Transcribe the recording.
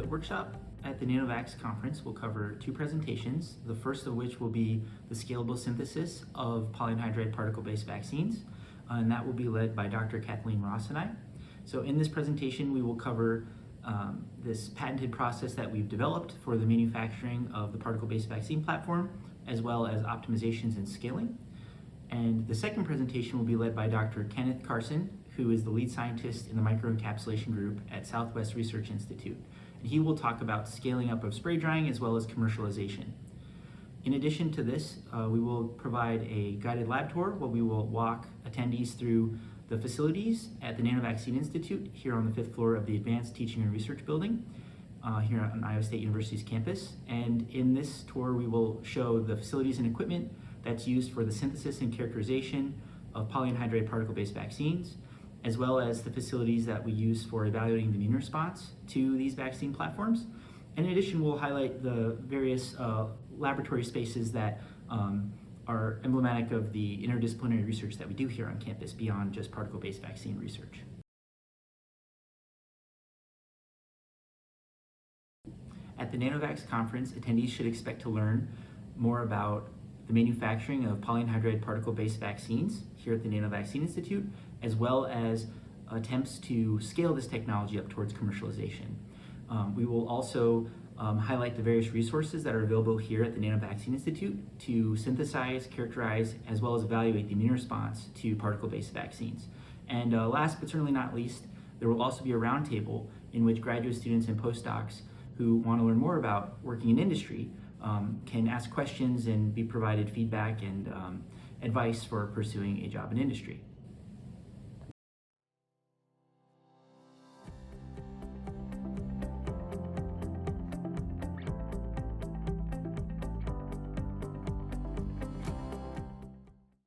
The workshop at the Nanovax conference will cover two presentations, the first of which will be the scalable synthesis of polyanhydride particle-based vaccines, and that will be led by Dr. Kathleen Ross and I. So in this presentation, we will cover this patented process that we've developed for the manufacturing of the particle-based vaccine platform, as well as optimizations and scaling. And the second presentation will be led by Dr. Kenneth Carson, who is the lead scientist in the microencapsulation group at Southwest Research Institute. And he will talk about scaling up of spray drying as well as commercialization. In addition to this, we will provide a guided lab tour where we will walk attendees through the facilities at the Nanovaccine Institute here on the 5th floor of the Advanced Teaching and Research Building here on Iowa State University's campus. And in this tour, we will show the facilities and equipment that's used for the synthesis and characterization of polyanhydride particle-based vaccines, as well as the facilities that we use for evaluating the immune response to these vaccine platforms. And in addition, we'll highlight the various laboratory spaces that are emblematic of the interdisciplinary research that we do here on campus beyond just particle-based vaccine research. At the Nanovax conference, attendees should expect to learn more about the manufacturing of polyanhydride particle-based vaccines here at the Nanovaccine Institute, as well as attempts to scale this technology up towards commercialization. We will also highlight the various resources that are available here at the Nanovaccine Institute to synthesize, characterize, as well as evaluate the immune response to particle-based vaccines. And last but certainly not least, there will also be a roundtable in which graduate students and postdocs who want to learn more about working in industry can ask questions and be provided feedback and advice for pursuing a job in industry.